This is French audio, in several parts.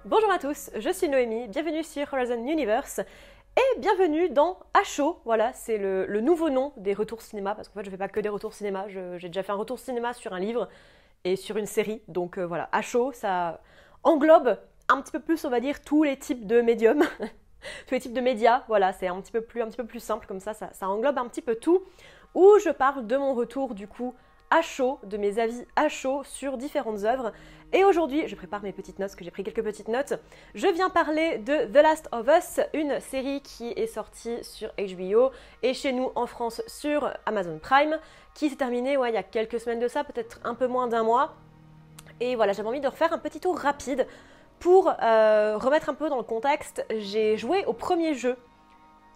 Bonjour à tous, je suis Noémie, bienvenue sur Horizon Universe et bienvenue dans HO. Voilà, c'est le nouveau nom des retours cinéma parce qu'en fait je fais pas que des retours cinéma, j'ai déjà fait un retour cinéma sur un livre et sur une série. Donc voilà, HO ça englobe un petit peu plus, on va dire, tous les types de médiums, tous les types de médias. Voilà, c'est un petit peu plus simple comme ça englobe un petit peu tout. Où je parle de mon retour du coup à chaud, de mes avis à chaud sur différentes œuvres. Et aujourd'hui, je prépare mes petites notes, parce que j'ai pris quelques petites notes. Je viens parler de The Last of Us, une série qui est sortie sur HBO et chez nous en France sur Amazon Prime, qui s'est terminée il y a quelques semaines de ça, peut-être un peu moins d'un mois. Et voilà, j'avais envie de refaire un petit tour rapide pour remettre un peu dans le contexte. J'ai joué au premier jeu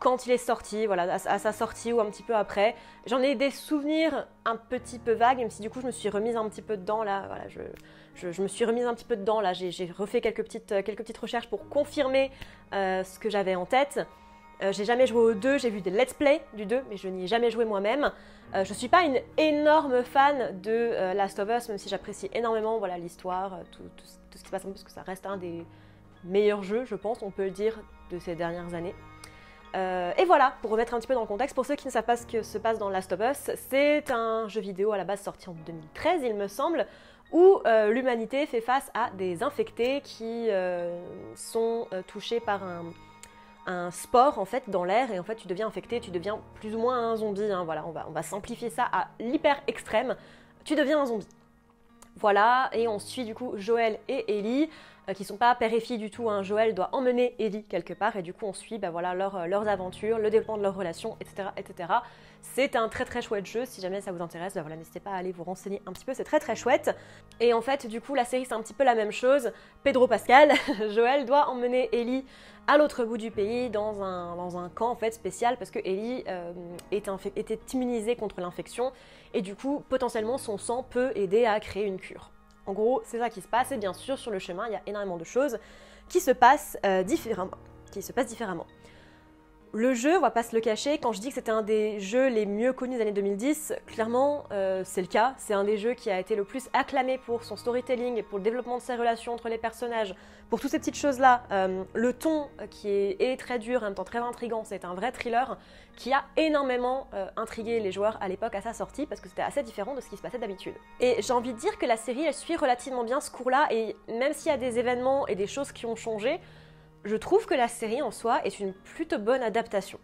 quand il est sorti, voilà, à sa sortie ou un petit peu après. J'en ai des souvenirs un petit peu vagues, même si du coup je me suis remise un petit peu dedans là. Voilà, je me suis remise un petit peu dedans là. J'ai refait quelques petites recherches pour confirmer ce que j'avais en tête. J'ai jamais joué au 2, j'ai vu des let's play du 2, mais je n'y ai jamais joué moi-même. Je suis pas une énorme fan de Last of Us, même si j'apprécie énormément voilà, l'histoire, tout ce qui se passe, parce que ça reste un des meilleurs jeux, je pense, on peut le dire, de ces dernières années. Et voilà, pour remettre un petit peu dans le contexte, pour ceux qui ne savent pas ce que se passe dans Last of Us, c'est un jeu vidéo à la base sorti en 2013, il me semble, où l'humanité fait face à des infectés qui sont touchés par un spore en fait dans l'air, et en fait tu deviens infecté, tu deviens plus ou moins un zombie, hein, voilà, on va simplifier ça à l'hyper extrême, tu deviens un zombie. Voilà, et on suit du coup Joël et Ellie, qui sont pas père et fille du tout, hein. Joël doit emmener Ellie quelque part, et du coup on suit voilà, leurs aventures, le développement de leurs relations, etc. etc. C'est un très très chouette jeu, si jamais ça vous intéresse, voilà, n'hésitez pas à aller vous renseigner un petit peu, c'est très très chouette. Et en fait, du coup, la série c'est un petit peu la même chose. Pedro Pascal, Joël doit emmener Ellie à l'autre bout du pays, dans un camp en fait spécial, parce que Ellie était immunisée contre l'infection, et du coup, potentiellement, son sang peut aider à créer une cure. En gros, c'est ça qui se passe, et bien sûr, sur le chemin, il y a énormément de choses qui se passent différemment. Le jeu, on va pas se le cacher, quand je dis que c'était un des jeux les mieux connus des années 2010, clairement, c'est le cas. C'est un des jeux qui a été le plus acclamé pour son storytelling, pour le développement de ses relations entre les personnages, pour toutes ces petites choses-là. Le ton qui est très dur, en même temps très intriguant, c'est un vrai thriller qui a énormément intrigué les joueurs à l'époque à sa sortie, parce que c'était assez différent de ce qui se passait d'habitude. Et j'ai envie de dire que la série, elle suit relativement bien ce cours-là, et même s'il y a des événements et des choses qui ont changé, je trouve que la série en soi est une plutôt bonne adaptation.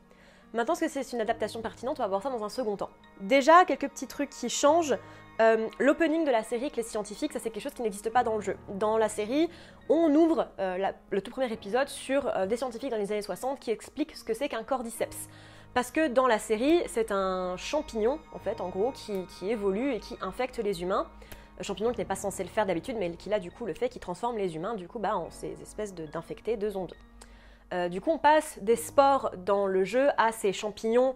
Maintenant, est-ce que c'est une adaptation pertinente? On va voir ça dans un second temps. Déjà, quelques petits trucs qui changent. L'opening de la série avec les scientifiques, ça c'est quelque chose qui n'existe pas dans le jeu. Dans la série, on ouvre le tout premier épisode sur des scientifiques dans les années 60 qui expliquent ce que c'est qu'un cordyceps. Parce que dans la série, c'est un champignon, en fait, en gros, qui évolue et qui infecte les humains. Champignon qui n'est pas censé le faire d'habitude, mais qui là du coup le fait, qui transforme les humains du coup en ces espèces d'infectés, de zombies. Du coup on passe des spores dans le jeu à ces champignons.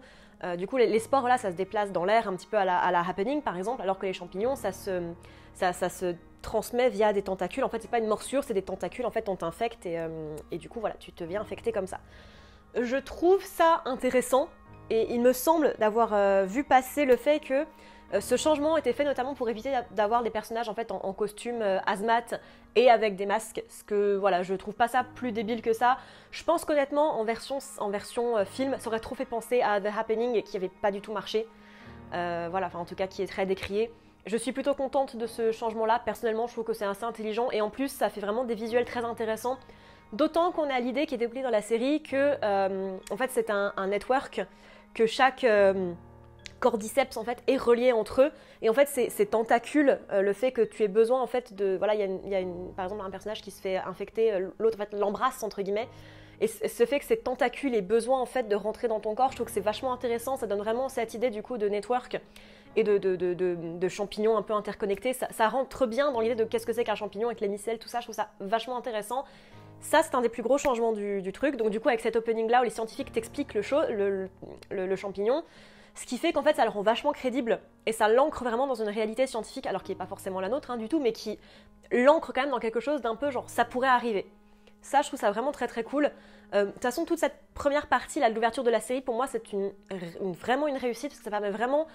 Du coup les spores là ça se déplace dans l'air un petit peu à la Happening par exemple, alors que les champignons ça se transmet via des tentacules. En fait c'est pas une morsure, c'est des tentacules, en fait on t'infecte et du coup voilà tu te viens infecter comme ça. Je trouve ça intéressant et il me semble d'avoir vu passer le fait que ce changement était fait notamment pour éviter d'avoir des personnages en fait en costume hazmat et avec des masques, ce que voilà, je trouve pas ça plus débile que ça. Je pense qu'honnêtement en version film, ça aurait trop fait penser à The Happening et qui avait pas du tout marché. Voilà, enfin en tout cas qui est très décrié. Je suis plutôt contente de ce changement-là. Personnellement, je trouve que c'est assez intelligent et en plus ça fait vraiment des visuels très intéressants. D'autant qu'on a l'idée qui est développée dans la série que en fait c'est un network, que chaque cordyceps en fait est relié entre eux, et en fait ces tentacules, le fait que tu aies besoin en fait de voilà, il y a par exemple un personnage qui se fait infecter, l'autre en fait l'embrasse entre guillemets, et ce fait que ces tentacules aient besoin en fait de rentrer dans ton corps, je trouve que c'est vachement intéressant. Ça donne vraiment cette idée du coup de network et de champignons un peu interconnectés. Ça rentre bien dans l'idée de qu'est-ce que c'est qu'un champignon avec les micelles, tout ça. Je trouve ça vachement intéressant. Ça, c'est un des plus gros changements du truc. Donc du coup, avec cet opening-là où les scientifiques t'expliquent le champignon, ce qui fait qu'en fait, ça le rend vachement crédible et ça l'ancre vraiment dans une réalité scientifique, alors qui n'est pas forcément la nôtre du tout, mais qui l'ancre quand même dans quelque chose d'un peu genre ça pourrait arriver. Ça, je trouve ça vraiment très très cool. De toute façon, toute cette première partie, là, de l'ouverture de la série, pour moi, c'est vraiment une réussite, parce que ça permet vraiment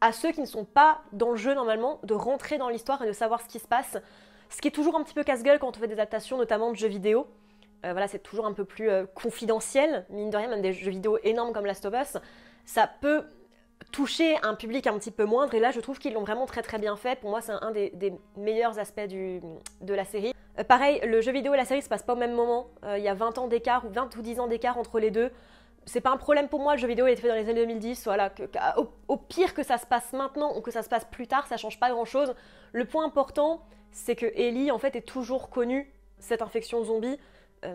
à ceux qui ne sont pas dans le jeu normalement de rentrer dans l'histoire et de savoir ce qui se passe. Ce qui est toujours un petit peu casse-gueule quand on fait des adaptations, notamment de jeux vidéo. Voilà, c'est toujours un peu plus confidentiel, mine de rien, même des jeux vidéo énormes comme Last of Us, ça peut toucher un public un petit peu moindre, et là je trouve qu'ils l'ont vraiment très très bien fait. Pour moi c'est un des meilleurs aspects de la série. Pareil, le jeu vidéo et la série se passent pas au même moment, il y a 20 ans d'écart ou 20 ou 10 ans d'écart entre les deux. C'est pas un problème pour moi, le jeu vidéo il a été fait dans les années 2010, voilà, au pire que ça se passe maintenant ou que ça se passe plus tard, ça change pas grand chose. Le point important, c'est que Ellie en fait est toujours connue, cette infection zombie.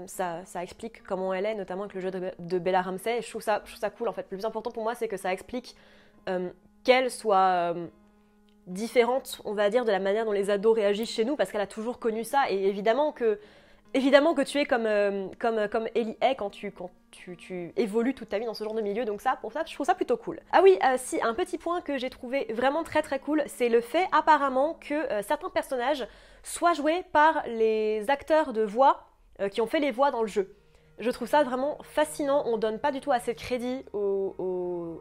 Ça explique comment elle est, notamment avec le jeu de Bella Ramsey, et je trouve ça cool en fait. Le plus important pour moi, c'est que ça explique qu'elle soit différente, on va dire, de la manière dont les ados réagissent chez nous, parce qu'elle a toujours connu ça, et évidemment que tu es comme Ellie est quand tu évolues toute ta vie dans ce genre de milieu, donc ça, pour ça, je trouve ça plutôt cool. Ah oui, si, un petit point que j'ai trouvé vraiment très très cool, c'est le fait apparemment que certains personnages soient joués par les acteurs de voix qui ont fait les voix dans le jeu. Je trouve ça vraiment fascinant, on donne pas du tout assez de crédit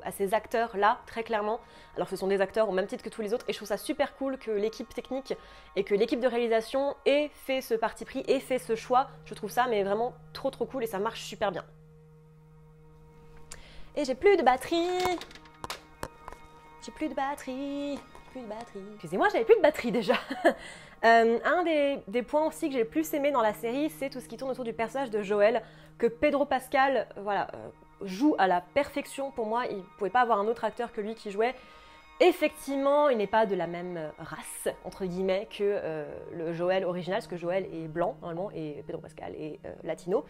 à ces acteurs-là, très clairement. Alors ce sont des acteurs au même titre que tous les autres, et je trouve ça super cool que l'équipe technique et que l'équipe de réalisation ait fait ce parti pris, ait fait ce choix. Je trouve ça mais vraiment trop cool et ça marche super bien. Et j'ai plus de batterie. Excusez-moi, j'avais plus de batterie déjà. Un des points aussi que j'ai le plus aimé dans la série, c'est tout ce qui tourne autour du personnage de Joël, que Pedro Pascal joue à la perfection. Pour moi, il ne pouvait pas avoir un autre acteur que lui qui jouait. Effectivement, il n'est pas de la même race, entre guillemets, que le Joël original, parce que Joël est blanc, normalement, et Pedro Pascal est latino.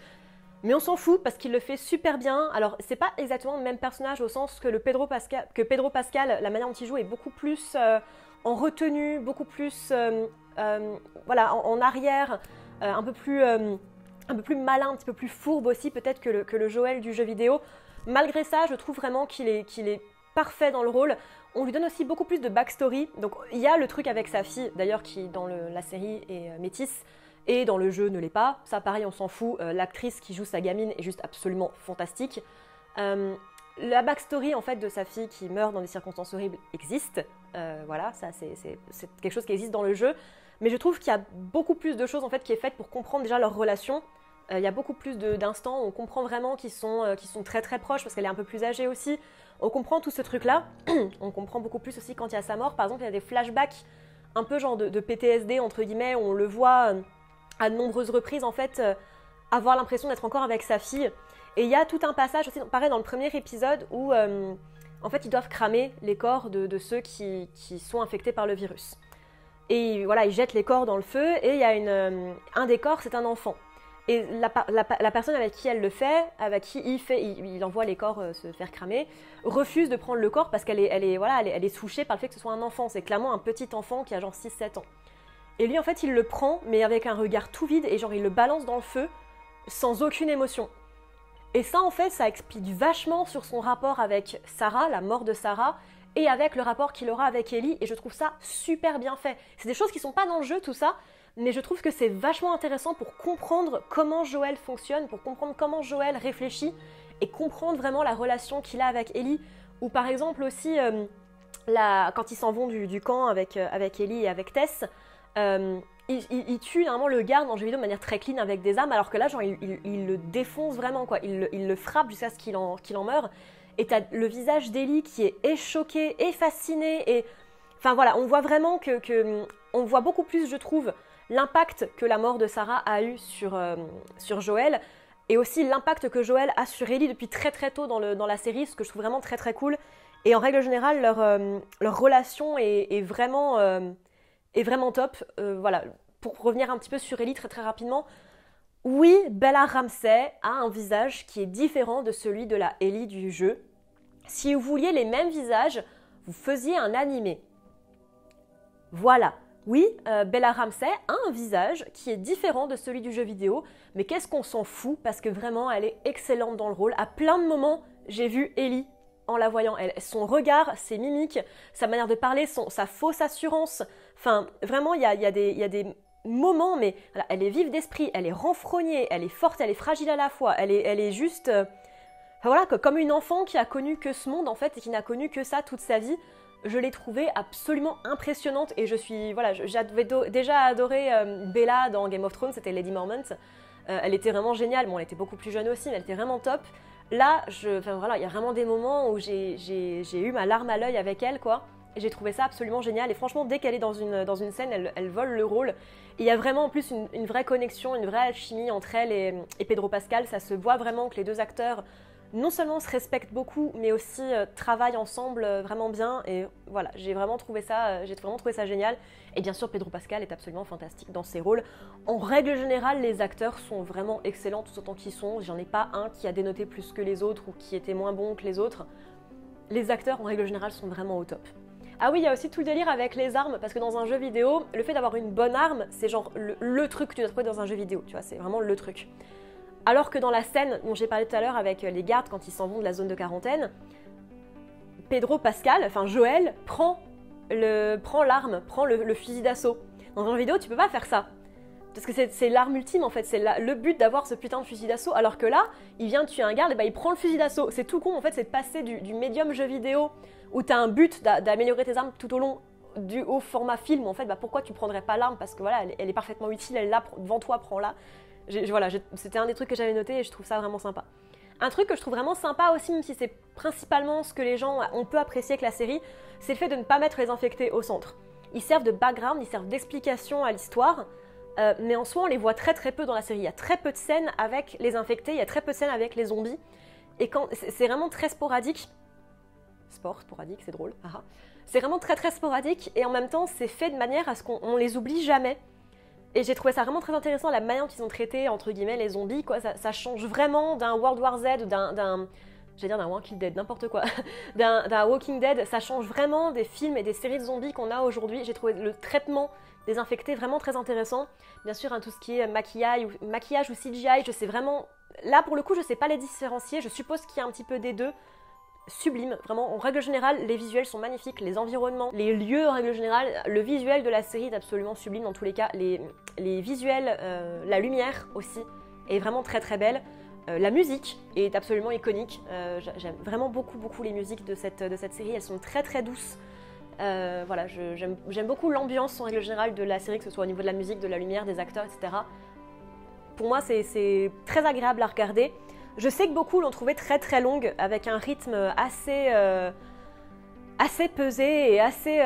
Mais on s'en fout, parce qu'il le fait super bien. Alors, c'est pas exactement le même personnage, au sens que Pedro Pascal, la manière dont il joue est beaucoup plus en retenue, beaucoup plus en arrière, un peu plus malin, un petit peu plus fourbe aussi peut-être que le Joël du jeu vidéo. Malgré ça, je trouve vraiment qu'il est parfait dans le rôle. On lui donne aussi beaucoup plus de backstory. Donc il y a le truc avec sa fille, d'ailleurs, qui dans la série est métisse, et dans le jeu ne l'est pas. Ça pareil, on s'en fout. L'actrice qui joue sa gamine est juste absolument fantastique. La backstory en fait de sa fille qui meurt dans des circonstances horribles existe. Voilà, ça c'est quelque chose qui existe dans le jeu. Mais je trouve qu'il y a beaucoup plus de choses en fait qui est faite pour comprendre déjà leur relation. Il y a beaucoup plus d'instants où on comprend vraiment qu'ils sont très très proches, parce qu'elle est un peu plus âgée aussi. On comprend tout ce truc-là. On comprend beaucoup plus aussi quand il y a sa mort. Par exemple, il y a des flashbacks un peu genre de PTSD entre guillemets, où on le voit à de nombreuses reprises en fait avoir l'impression d'être encore avec sa fille. Et il y a tout un passage aussi, pareil dans le premier épisode, où en fait ils doivent cramer les corps de ceux qui sont infectés par le virus. Et voilà, ils jettent les corps dans le feu, et il y a un des corps, c'est un enfant. Et la personne avec qui elle le fait, avec qui il envoie les corps se faire cramer, refuse de prendre le corps parce qu'elle est souchée par le fait que ce soit un enfant. C'est clairement un petit enfant qui a genre 6-7 ans. Et lui, en fait, il le prend, mais avec un regard tout vide, et genre il le balance dans le feu, sans aucune émotion. Et ça, en fait, ça explique vachement sur son rapport avec Sarah, la mort de Sarah, et avec le rapport qu'il aura avec Ellie, et je trouve ça super bien fait. C'est des choses qui sont pas dans le jeu, tout ça, mais je trouve que c'est vachement intéressant pour comprendre comment Joël fonctionne, pour comprendre comment Joël réfléchit, et comprendre vraiment la relation qu'il a avec Ellie. Ou par exemple aussi, quand ils s'en vont du camp avec Ellie et avec Tess, il tue normalement le garde dans le jeu vidéo de manière très clean avec des armes, alors que là, genre, il le défonce vraiment, quoi. Il le frappe jusqu'à ce qu'il en meure. Et t'as le visage d'Ellie qui est choqué et fasciné. Et enfin voilà, on voit vraiment on voit beaucoup plus, je trouve, l'impact que la mort de Sarah a eu sur Joël, et aussi l'impact que Joël a sur Ellie depuis très très tôt dans la série, ce que je trouve vraiment très très cool. Et en règle générale, leur relation est vraiment top. Voilà, pour revenir un petit peu sur Ellie très très rapidement, oui, Bella Ramsey a un visage qui est différent de celui de la Ellie du jeu. Si vous vouliez les mêmes visages, vous faisiez un animé. Voilà. Oui, Bella Ramsey a un visage qui est différent de celui du jeu vidéo, mais qu'est-ce qu'on s'en fout, parce que vraiment, elle est excellente dans le rôle. À plein de moments, j'ai vu Ellie en la voyant. Son regard, ses mimiques, sa manière de parler, sa fausse assurance. Enfin, vraiment, il y a des moments, mais voilà, elle est vive d'esprit, elle est renfrognée, elle est forte, elle est fragile à la fois. Elle est juste... voilà, comme une enfant qui a connu que ce monde, en fait, et qui n'a connu que ça toute sa vie. je l'ai trouvée absolument impressionnante et j'avais déjà adoré Bella dans Game of Thrones, c'était Lady Mormont. Elle était vraiment géniale, bon elle était beaucoup plus jeune aussi, mais elle était vraiment top. Là, il y a vraiment des moments où j'ai eu ma larme à l'œil avec elle, quoi. Et j'ai trouvé ça absolument génial. Et franchement, dès qu'elle est dans une scène, elle vole le rôle. Et il y a vraiment en plus une vraie connexion, une vraie alchimie entre elle et Pedro Pascal. Ça se voit vraiment que les deux acteurs non seulement se respectent beaucoup, mais aussi travaillent ensemble vraiment bien. Et voilà, j'ai vraiment trouvé ça génial. Et bien sûr, Pedro Pascal est absolument fantastique dans ses rôles. En règle générale, les acteurs sont vraiment excellents tout autant qu'ils sont. J'en ai pas un qui a dénoté plus que les autres ou qui était moins bon que les autres. Les acteurs, en règle générale, sont vraiment au top. Ah oui, il y a aussi tout le délire avec les armes, parce que dans un jeu vidéo, le fait d'avoir une bonne arme, c'est genre le truc que tu dois trouver dans un jeu vidéo, tu vois, c'est vraiment le truc. Alors que dans la scène dont j'ai parlé tout à l'heure avec les gardes quand ils s'en vont de la zone de quarantaine, Pedro Pascal, enfin Joël, prend l'arme, prend le fusil d'assaut. Dans un jeu vidéo, tu peux pas faire ça. Parce que c'est l'arme ultime en fait, c'est le but d'avoir ce putain de fusil d'assaut, alors que là, il vient tuer un garde et il prend le fusil d'assaut. C'est tout con en fait, c'est de passer du médium jeu vidéo où t'as un but d'améliorer tes armes tout au long au format film, en fait, pourquoi tu prendrais pas l'arme? Parce que voilà, elle est parfaitement utile, elle est là devant toi, prends-la. C'était un des trucs que j'avais noté et je trouve ça vraiment sympa. Un truc que je trouve vraiment sympa aussi, même si c'est principalement ce que les gens ont peu apprécié avec la série, c'est le fait de ne pas mettre les infectés au centre. Ils servent de background, ils servent d'explication à l'histoire, mais en soi on les voit très très peu dans la série. Il y a très peu de scènes avec les infectés, il y a très peu de scènes avec les zombies, et c'est vraiment très sporadique. Sporadique, c'est drôle. C'est vraiment très très sporadique, et en même temps c'est fait de manière à ce qu'on les oublie jamais. Et j'ai trouvé ça vraiment très intéressant, la manière dont ils ont traité, entre guillemets, les zombies, quoi. Ça change vraiment d'un World War Z, d'un Walking Dead, n'importe quoi, d'un Walking Dead. Ça change vraiment des films et des séries de zombies qu'on a aujourd'hui. J'ai trouvé le traitement des infectés vraiment très intéressant. Bien sûr, tout ce qui est maquillage ou CGI, je sais vraiment... Là, pour le coup, je sais pas les différencier. Je suppose qu'il y a un petit peu des deux. Sublime, vraiment, en règle générale, les visuels sont magnifiques, les environnements, les lieux en règle générale, le visuel de la série est absolument sublime dans tous les cas, les visuels, la lumière aussi est vraiment très très belle, la musique est absolument iconique, j'aime vraiment beaucoup les musiques de cette série, elles sont très très douces, voilà, j'aime beaucoup l'ambiance en règle générale de la série, que ce soit au niveau de la musique, de la lumière, des acteurs, etc. Pour moi c'est très agréable à regarder. Je sais que beaucoup l'ont trouvée très très longue, avec un rythme assez pesé et assez,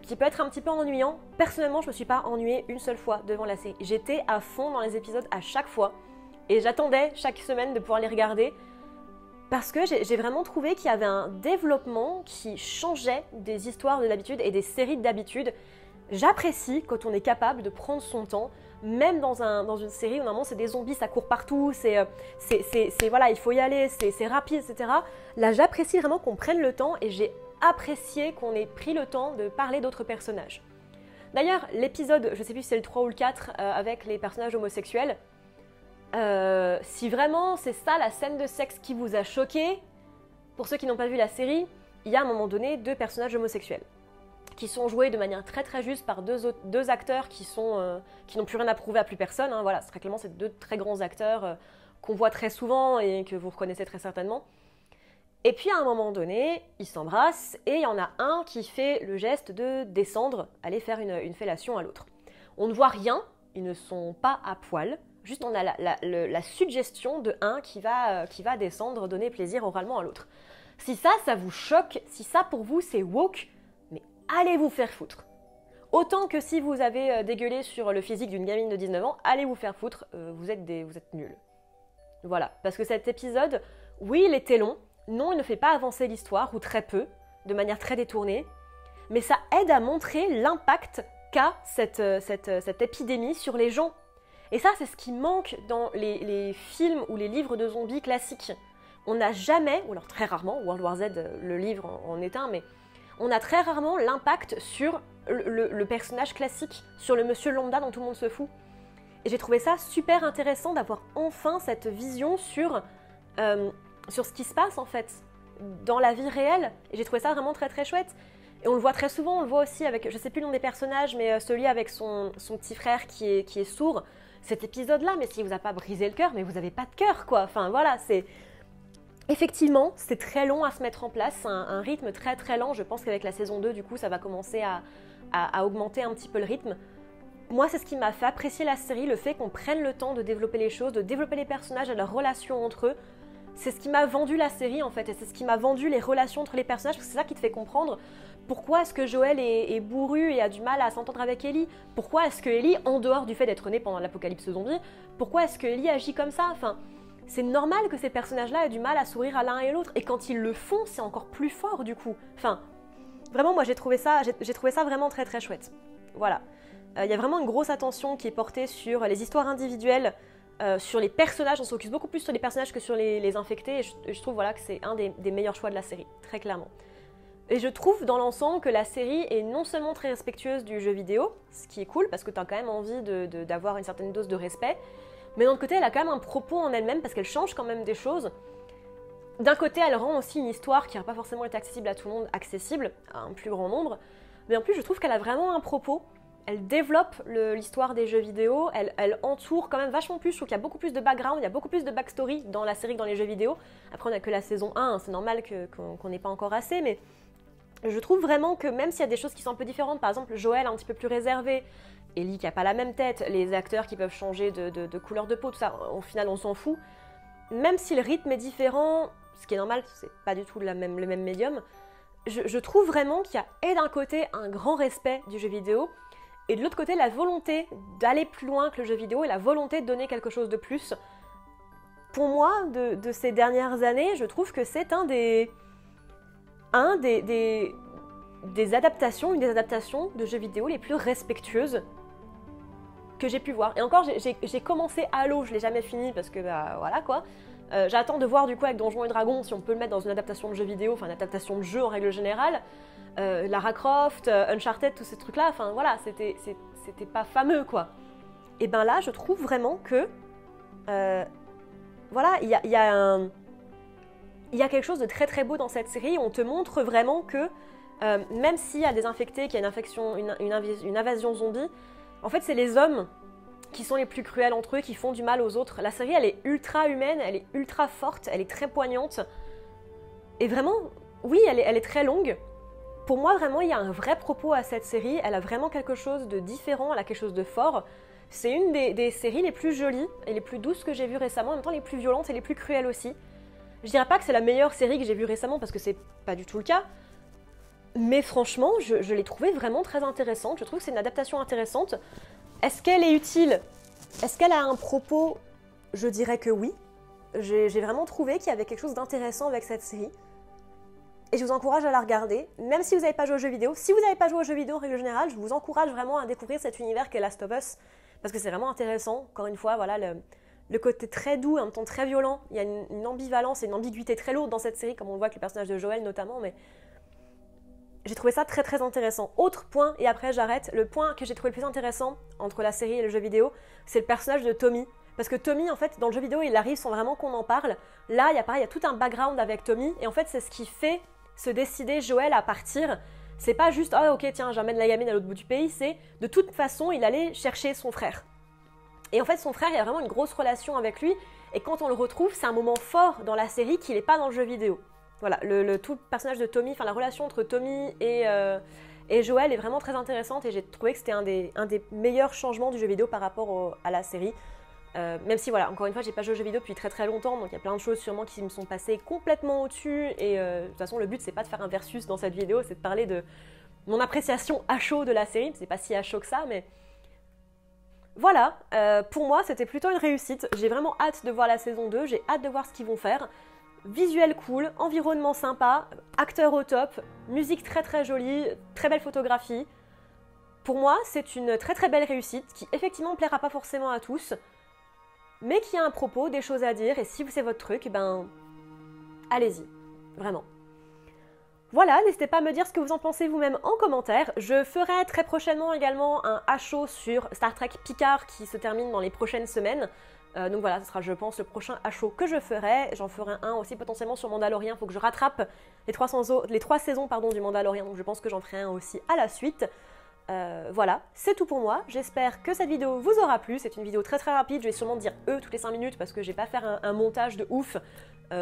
qui peut être un petit peu ennuyant. Personnellement, je me suis pas ennuyée une seule fois devant la série. J'étais à fond dans les épisodes à chaque fois, et j'attendais chaque semaine de pouvoir les regarder, parce que j'ai vraiment trouvé qu'il y avait un développement qui changeait des histoires de d'habitude et des séries d'habitude. J'apprécie quand on est capable de prendre son temps, même dans une série où normalement c'est des zombies, ça court partout, voilà, il faut y aller, c'est rapide, etc. Là, j'apprécie vraiment qu'on prenne le temps, et j'ai apprécié qu'on ait pris le temps de parler d'autres personnages. D'ailleurs, l'épisode, je sais plus si c'est le 3 ou le 4, avec les personnages homosexuels, si vraiment c'est ça la scène de sexe qui vous a choqué, pour ceux qui n'ont pas vu la série, il y a à un moment donné 2 personnages homosexuels qui sont joués de manière très très juste par deux acteurs qui n'ont plus rien à prouver à plus personne. Voilà, très clairement, c'est 2 très grands acteurs qu'on voit très souvent et que vous reconnaissez très certainement. Et puis à un moment donné, ils s'embrassent et il y en a un qui fait le geste de descendre, aller faire une fellation à l'autre. On ne voit rien, ils ne sont pas à poil, juste on a la suggestion de un qui va descendre, donner plaisir oralement à l'autre. Si ça vous choque, si ça pour vous c'est woke, allez vous faire foutre. Autant que si vous avez dégueulé sur le physique d'une gamine de 19 ans, allez vous faire foutre, vous êtes nuls. Voilà, parce que cet épisode, oui, il était long, non, il ne fait pas avancer l'histoire, ou très peu, de manière très détournée, mais ça aide à montrer l'impact qu'a cette épidémie sur les gens. Et ça, c'est ce qui manque dans les films ou les livres de zombies classiques. On n'a jamais, ou alors très rarement, World War Z, le livre en est un, mais on a très rarement l'impact sur le personnage classique, sur le monsieur lambda dont tout le monde se fout. Et j'ai trouvé ça super intéressant d'avoir enfin cette vision sur ce qui se passe en fait, dans la vie réelle. Et j'ai trouvé ça vraiment très très chouette. Et on le voit très souvent, on le voit aussi avec, je sais plus le nom des personnages, mais celui avec son petit frère qui est sourd. Cet épisode-là, mais s'il vous a pas brisé le cœur, mais vous avez pas de cœur quoi. Enfin voilà, Effectivement, c'est très long à se mettre en place, un rythme très très lent. Je pense qu'avec la saison 2, du coup, ça va commencer à augmenter un petit peu le rythme. Moi, c'est ce qui m'a fait apprécier la série, le fait qu'on prenne le temps de développer les choses, de développer les personnages et leurs relations entre eux. C'est ce qui m'a vendu la série en fait, et c'est ce qui m'a vendu les relations entre les personnages, parce que c'est ça qui te fait comprendre pourquoi est-ce que Joel est bourru et a du mal à s'entendre avec Ellie. Pourquoi est-ce que Ellie, en dehors du fait d'être née pendant l'apocalypse zombie, pourquoi est-ce que Ellie agit comme ça? Enfin, c'est normal que ces personnages-là aient du mal à sourire à l'un et l'autre, et quand ils le font, c'est encore plus fort du coup. Enfin, vraiment, moi j'ai trouvé ça vraiment très très chouette. Voilà. Il y a vraiment une grosse attention qui est portée sur les histoires individuelles, sur les personnages. On se focus beaucoup plus sur les personnages que sur les infectés, et je trouve voilà, que c'est un des meilleurs choix de la série, très clairement. Et je trouve dans l'ensemble que la série est non seulement très respectueuse du jeu vidéo, ce qui est cool parce que tu as quand même envie d'avoir une certaine dose de respect, mais d'un autre côté elle a quand même un propos en elle-même parce qu'elle change quand même des choses. D'un côté elle rend aussi une histoire qui n'a pas forcément été accessible à tout le monde, accessible à un plus grand nombre, mais en plus je trouve qu'elle a vraiment un propos. Elle développe l'histoire des jeux vidéo, elle entoure quand même vachement plus, je trouve qu'il y a beaucoup plus de background, il y a beaucoup plus de backstory dans la série que dans les jeux vidéo. Après on n'a que la saison 1, hein, c'est normal qu'on n'ait pas encore assez, mais je trouve vraiment que même s'il y a des choses qui sont un peu différentes, par exemple Joël un petit peu plus réservé, Ellie qui n'a pas la même tête, les acteurs qui peuvent changer de couleur de peau, tout ça, au final on s'en fout. Même si le rythme est différent, ce qui est normal, c'est pas du tout le même médium, je trouve vraiment qu'il y a et d'un côté un grand respect du jeu vidéo, et de l'autre côté la volonté d'aller plus loin que le jeu vidéo et la volonté de donner quelque chose de plus. Pour moi, de ces dernières années, je trouve que c'est une des adaptations de jeux vidéo les plus respectueuses que j'ai pu voir. Et encore, j'ai commencé Halo, je l'ai jamais fini parce que bah voilà quoi. J'attends de voir du coup avec Donjons et Dragons si on peut le mettre dans une adaptation de jeu vidéo, enfin une adaptation de jeu en règle générale. Lara Croft, Uncharted, tous ces trucs-là, enfin voilà, c'était pas fameux quoi. Et ben là, je trouve vraiment que voilà, il y a quelque chose de très très beau dans cette série. On te montre vraiment que même s'il y a des infectés, qu'il y a une infection, une invasion zombie, en fait c'est les hommes qui sont les plus cruels entre eux, qui font du mal aux autres. La série elle est ultra humaine, elle est ultra forte, elle est très poignante. Et vraiment, oui, elle est très longue. Pour moi, vraiment, il y a un vrai propos à cette série. Elle a vraiment quelque chose de différent, elle a quelque chose de fort. C'est une des séries les plus jolies et les plus douces que j'ai vues récemment, en même temps les plus violentes et les plus cruelles aussi. Je dirais pas que c'est la meilleure série que j'ai vue récemment, parce que c'est pas du tout le cas. Mais franchement, je l'ai trouvée vraiment très intéressante. Je trouve que c'est une adaptation intéressante. Est-ce qu'elle est utile? Est-ce qu'elle a un propos? Je dirais que oui. J'ai vraiment trouvé qu'il y avait quelque chose d'intéressant avec cette série. Et je vous encourage à la regarder, même si vous n'avez pas joué aux jeux vidéo. Si vous n'avez pas joué aux jeux vidéo en règle générale, je vous encourage vraiment à découvrir cet univers qu'est Last of Us, parce que c'est vraiment intéressant. Encore une fois, voilà, le côté très doux, en même temps très violent. Il y a une ambivalence et une ambiguïté très lourde dans cette série, comme on le voit avec le personnage de Joel notamment, mais j'ai trouvé ça très très intéressant. Autre point, et après j'arrête, le point que j'ai trouvé le plus intéressant entre la série et le jeu vidéo, c'est le personnage de Tommy. Parce que Tommy, en fait, dans le jeu vidéo, il arrive sans vraiment qu'on en parle. Là, il y a tout un background avec Tommy, et en fait, c'est ce qui fait se décider Joel à partir. C'est pas juste « Ah ok, tiens, j'emmène la gamine à l'autre bout du pays », c'est de toute façon, il allait chercher son frère. Et en fait, son frère, il y a vraiment une grosse relation avec lui, et quand on le retrouve, c'est un moment fort dans la série qui n'est pas dans le jeu vidéo. Voilà, tout le personnage de Tommy, enfin la relation entre Tommy et Joel est vraiment très intéressante, et j'ai trouvé que c'était un des meilleurs changements du jeu vidéo par rapport à la série. Même si, voilà, encore une fois, j'ai pas joué aux jeux vidéo depuis très très longtemps, donc il y a plein de choses sûrement qui me sont passées complètement au-dessus, et de toute façon, le but, c'est pas de faire un versus dans cette vidéo, c'est de parler de mon appréciation à chaud de la série. C'est pas si à chaud que ça, mais voilà, pour moi, c'était plutôt une réussite. J'ai vraiment hâte de voir la saison 2, j'ai hâte de voir ce qu'ils vont faire. Visuel cool, environnement sympa, acteur au top, musique très très jolie, très belle photographie. Pour moi, c'est une très très belle réussite qui effectivement plaira pas forcément à tous, mais qui a un propos, des choses à dire, et si c'est votre truc, ben allez-y, vraiment. Voilà, n'hésitez pas à me dire ce que vous en pensez vous-même en commentaire. Je ferai très prochainement également un HO sur Star Trek Picard qui se termine dans les prochaines semaines. Donc voilà, ce sera, je pense, le prochain HO que je ferai. J'en ferai un aussi potentiellement sur Mandalorian. Il faut que je rattrape les 3 saisons du Mandalorian, donc je pense que j'en ferai un aussi à la suite. Voilà, c'est tout pour moi. J'espère que cette vidéo vous aura plu. C'est une vidéo très très rapide. Je vais sûrement dire toutes les 5 minutes parce que je vais pas faire un montage de ouf.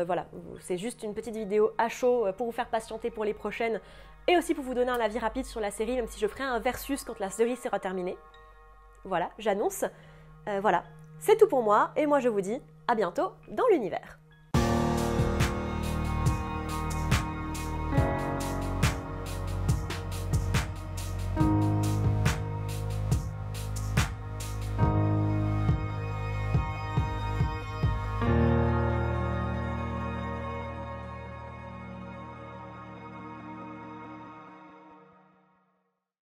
Voilà, c'est juste une petite vidéo à chaud pour vous faire patienter pour les prochaines et aussi pour vous donner un avis rapide sur la série, même si je ferai un versus quand la série sera terminée. Voilà, j'annonce. Voilà, c'est tout pour moi et moi je vous dis à bientôt dans l'univers.